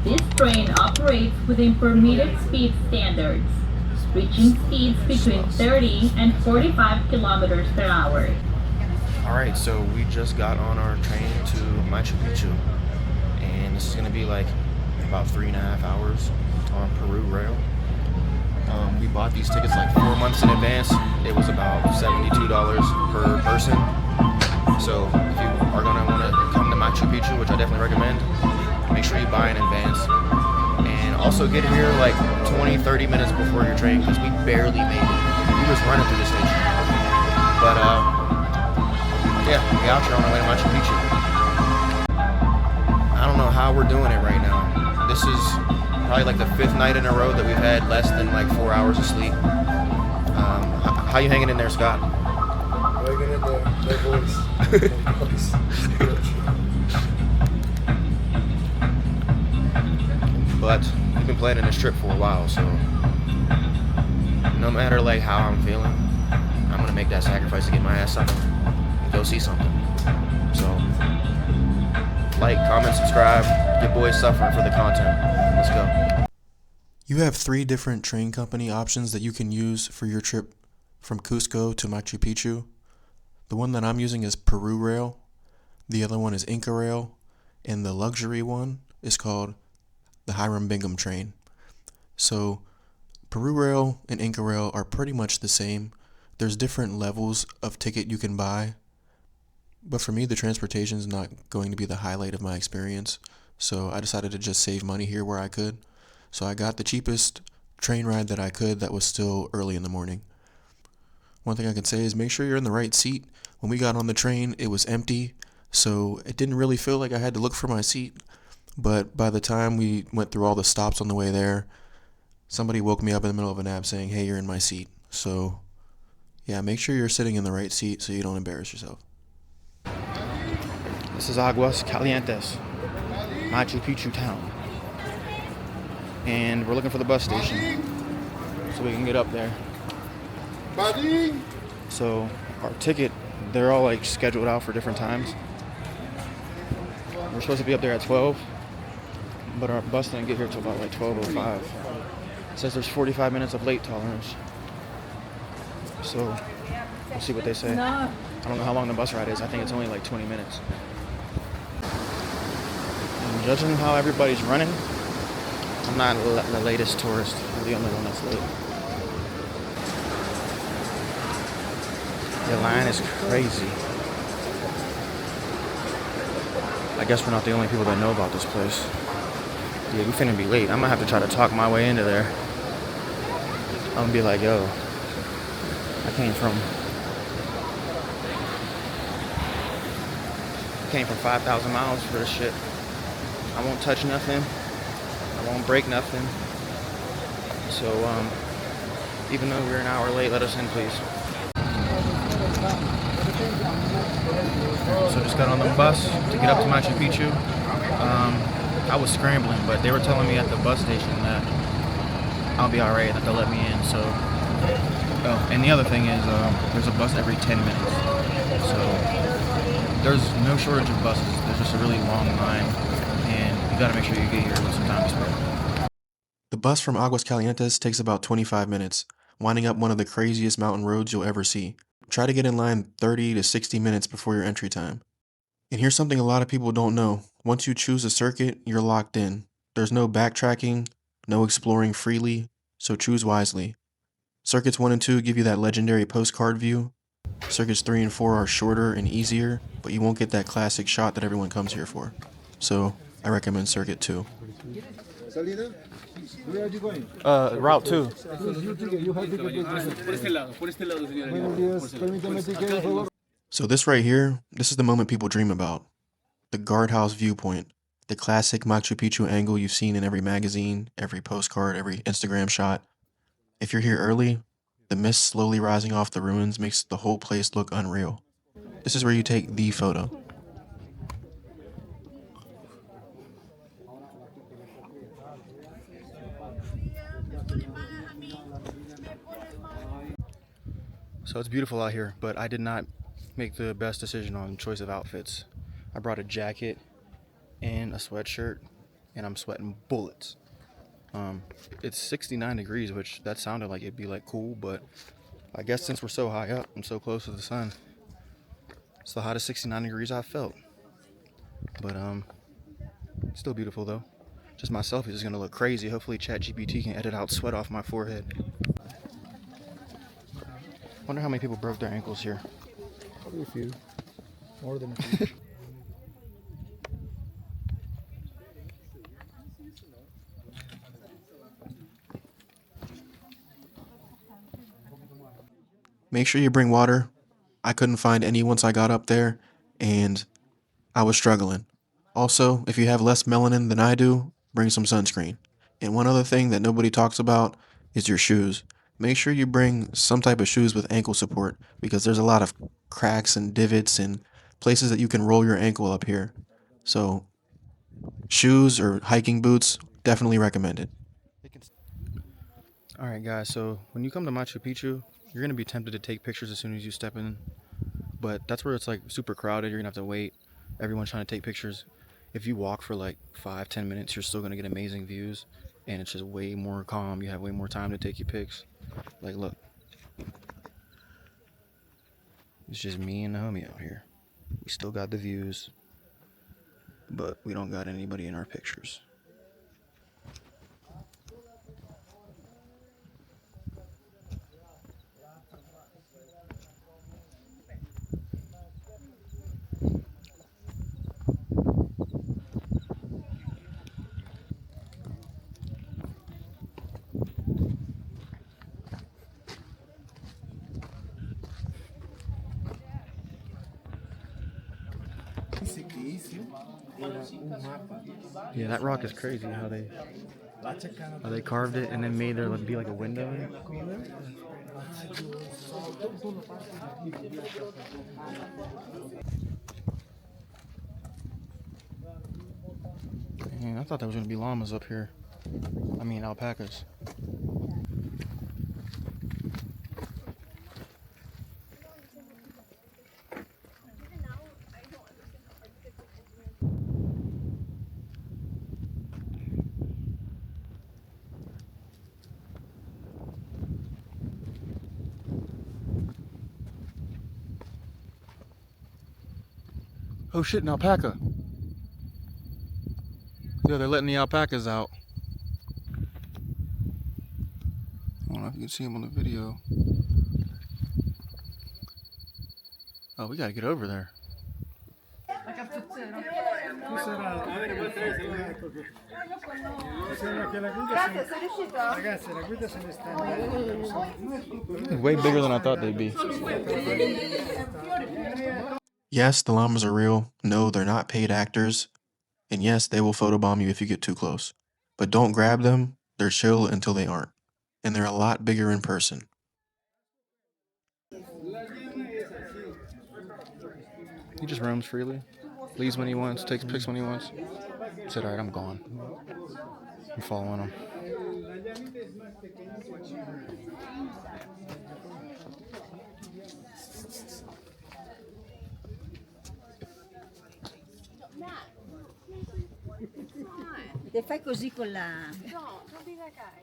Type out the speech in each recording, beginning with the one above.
This train operates within permitted speed standards, reaching speeds between 30 and 45 kilometers per hour. Alright, so we just got on our train to Machu Picchu, and this is going to be like about 3.5 hours on Peru Rail. We bought these tickets like 4 months in advance. It was about $72 per person. So if you are going to want to come to Machu Picchu, which I definitely recommend, make sure you buy in advance. And also get here like 20-30 minutes before your train, because we barely made it. We was running through the station. But yeah, we out here on our way to Machu Picchu. I don't know how we're doing it right now. This is probably like the 5th night in a row that we've had less than like 4 hours of sleep. How you hanging in there, Scott? Hanging in there, no voice. No voice. But we've been planning this trip for a while, so no matter like how I'm feeling, I'm gonna make that sacrifice to get my ass up and go see something. So like, comment, subscribe. Your boy's suffering for the content. Let's go. You have 3 different train company options that you can use for your trip from Cusco to Machu Picchu. The one that I'm using is Peru Rail, the other one is Inca Rail, and the luxury one is called the Hiram Bingham train. So Peru Rail and Inca Rail are pretty much the same. There's different levels of ticket you can buy, but for me the transportation is not going to be the highlight of my experience, so I decided to just save money here where I could. So I got the cheapest train ride that I could that was still early in the morning. One thing I can say is make sure you're in the right seat. When we got on the train, it was empty, so it didn't really feel like I had to look for my seat. But by the time we went through all the stops on the way there, somebody woke me up in the middle of a nap saying, "Hey, you're in my seat." So yeah, make sure you're sitting in the right seat so you don't embarrass yourself. This is Aguas Calientes, Machu Picchu town. And we're looking for the bus station so we can get up there. So our ticket, they're all like scheduled out for different times. We're supposed to be up there at 12, but our bus didn't get here till about like 12:05. It says there's 45 minutes of late tolerance. So we'll see what they say. I don't know how long the bus ride is. I think it's only like 20 minutes. And judging how everybody's running, I'm not the latest tourist. I'm the only one that's late. The line is crazy. I guess we're not the only people that know about this place. Yeah, we finna be late. I'm gonna have to try to talk my way into there. I'm gonna be like, yo, I came from 5,000 miles for this shit. I won't touch nothing. I won't break nothing. So, even though we're an hour late, let us in, please. So just got on the bus to get up to Machu Picchu. I was scrambling, but they were telling me at the bus station that I'll be alright, that they'll let me in. So, oh, and the other thing is, there's a bus every 10 minutes. So there's no shortage of buses. There's just a really long line, and you gotta make sure you get here with some time to spare. The bus from Aguas Calientes takes about 25 minutes, winding up one of the craziest mountain roads you'll ever see. Try to get in line 30 to 60 minutes before your entry time. And here's something a lot of people don't know. Once you choose a circuit, you're locked in. There's no backtracking, no exploring freely, so choose wisely. Circuits 1 and 2 give you that legendary postcard view. Circuits 3 and 4 are shorter and easier, but you won't get that classic shot that everyone comes here for. So I recommend Circuit 2. Where are you going? Route 2. So this right here, this is the moment people dream about. The guardhouse viewpoint. The classic Machu Picchu angle you've seen in every magazine, every postcard, every Instagram shot. If you're here early, the mist slowly rising off the ruins makes the whole place look unreal. This is where you take the photo. So it's beautiful out here, but I did not make the best decision on choice of outfits. I brought a jacket and a sweatshirt, and I'm sweating bullets. It's 69 degrees, which that sounded like it'd be like cool, but I guess since we're so high up and so close to the sun, it's the hottest 69 degrees I've felt. But still beautiful though. Just my selfie is gonna look crazy. Hopefully ChatGPT can edit out sweat off my forehead. Wonder how many people broke their ankles here. Probably a few. More than a few. Make sure you bring water. I couldn't find any once I got up there, and I was struggling. Also, if you have less melanin than I do, bring some sunscreen. And one other thing that nobody talks about is your shoes. Make sure you bring some type of shoes with ankle support because there's a lot of cracks and divots and places that you can roll your ankle up here. So, shoes or hiking boots, definitely recommended. Alright guys, so when you come to Machu Picchu, you're gonna be tempted to take pictures as soon as you step in. But that's where it's like super crowded, you're gonna have to wait. Everyone's trying to take pictures. If you walk for like 5-10 minutes, you're still gonna get amazing views. And it's just way more calm. You have way more time to take your pics. Like look. It's just me and the homie out here. We still got the views, but we don't got anybody in our pictures. Yeah, that rock is crazy how they carved it and then made there be like a window in it. Man, I thought there was gonna be llamas up here. I mean alpacas. Oh shit, an alpaca. Yeah, they're letting the alpacas out. I don't know if you can see them on the video. Oh, we gotta get over there. Way bigger than I thought they'd be. Yes, the llamas are real. No, they're not paid actors. And yes, they will photobomb you if you get too close. But don't grab them. They're chill until they aren't. And they're a lot bigger in person. He just roams freely. Leaves when he wants, takes pics when he wants. Said, alright, I'm gone. I'm following him. Te fai così con la... No, non devi cagare.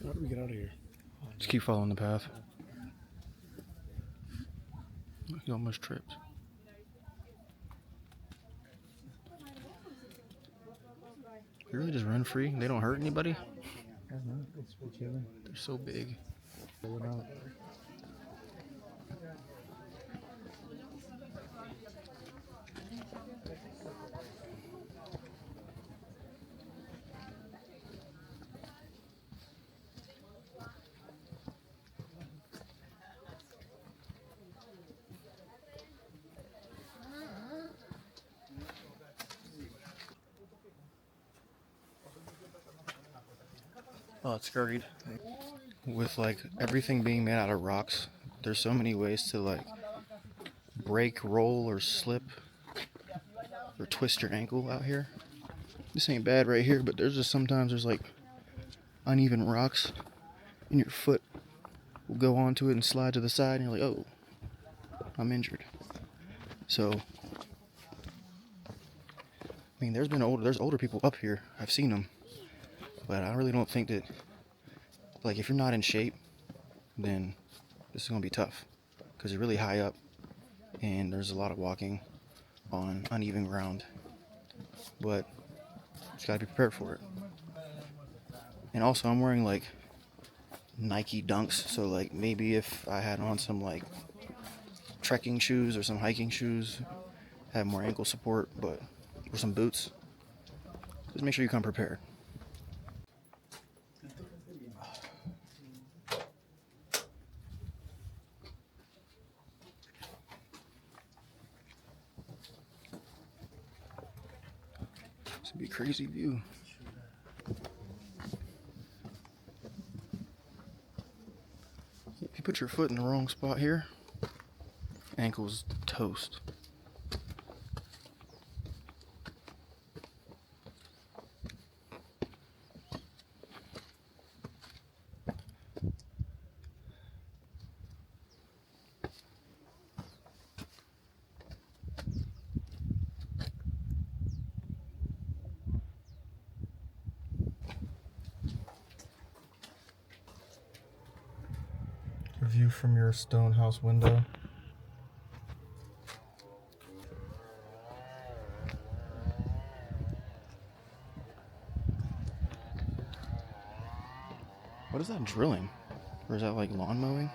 How do we get out of here? Just keep following the path. He almost tripped. You really just run free? They don't hurt anybody? They're so big. Oh, it's scurried. With like everything being made out of rocks, there's so many ways to like break, roll, or slip or twist your ankle out here. This ain't bad right here, but there's just sometimes there's like uneven rocks and your foot will go onto it and slide to the side and you're like, oh. I'm injured. So, I mean, there's older people up here. I've seen them, but I really don't think that, like, if you're not in shape, then this is gonna be tough because you're really high up and there's a lot of walking on uneven ground. But just gotta be prepared for it. And also, I'm wearing like Nike Dunks, so like maybe if I had on some like trekking shoes or some hiking shoes, have more ankle support, but or some boots. Just make sure you come prepared. This would be a crazy view. If you put your foot in the wrong spot here, ankle's toast. View from your stone house window. What is that drilling? Or is that like lawn mowing?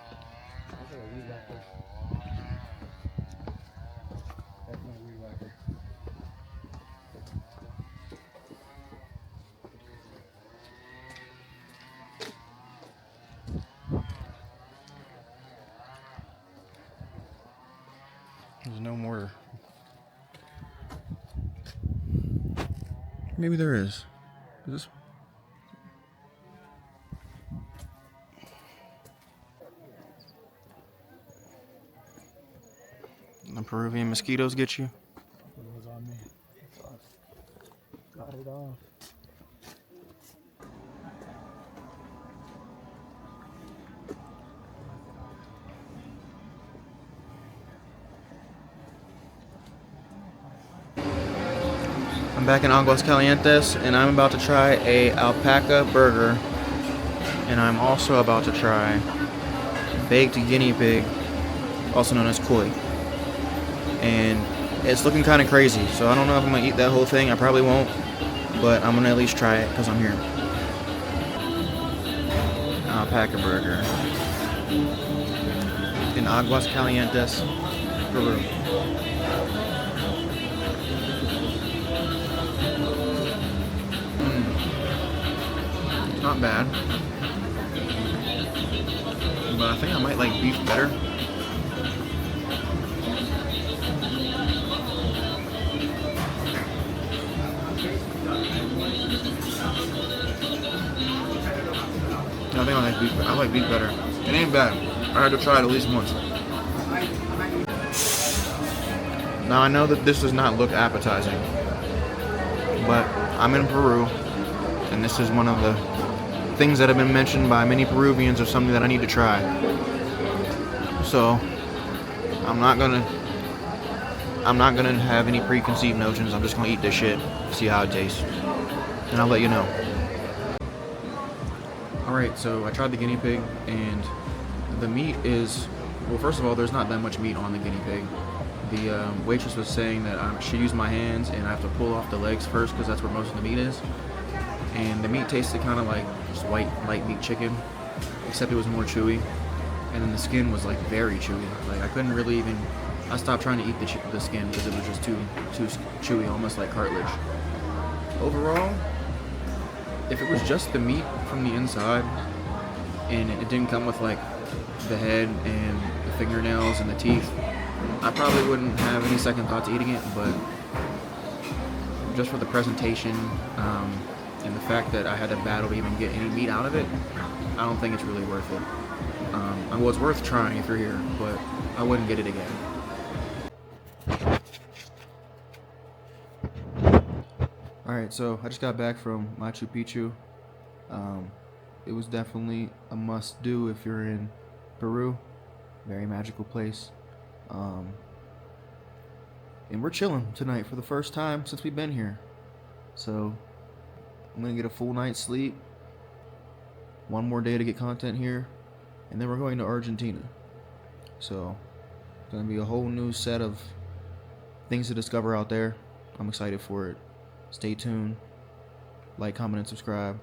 There's no mortar. Maybe there is. Is this? The Peruvian mosquitoes get you? It was on me. Got it off. I'm back in Aguas Calientes and I'm about to try a alpaca burger, and I'm also about to try baked guinea pig, also known as koi. And it's looking kind of crazy, so I don't know if I'm gonna eat that whole thing. I probably won't, but I'm gonna at least try it because I'm here. Alpaca burger in Aguas Calientes, Peru. Not bad, but I think I might like beef better. I think I like beef. I like beef better. It ain't bad. I had to try it at least once. Now I know that this does not look appetizing, but I'm in Peru, and this is one of the things that have been mentioned by many Peruvians as something that I need to try. So I'm not gonna have any preconceived notions. I'm just gonna eat this shit, see how it tastes, and I'll let you know. Alright, so I tried the guinea pig, and the meat is, well, first of all, there's not that much meat on the guinea pig. The waitress was saying that I should use my hands and I have to pull off the legs first because that's where most of the meat is. And the meat tasted kind of like just white, light meat chicken, except it was more chewy. And then the skin was like very chewy. Like I couldn't really even, I stopped trying to eat the skin because it was just too chewy, almost like cartilage. Overall, if it was just the meat from the inside and it didn't come with like the head and the fingernails and the teeth, I probably wouldn't have any second thoughts eating it. But just for the presentation and the fact that I had to battle to even get any meat out of it, I don't think it's really worth it. Well, it's worth trying if you're here, but I wouldn't get it again. Alright, so I just got back from Machu Picchu. It was definitely a must-do if you're in Peru. Very magical place. And we're chilling tonight for the first time since we've been here. So I'm gonna get a full night's sleep. One more day to get content here, and then we're going to Argentina. So it's gonna be a whole new set of things to discover out there. I'm excited for it. Stay tuned. Like, comment, and subscribe.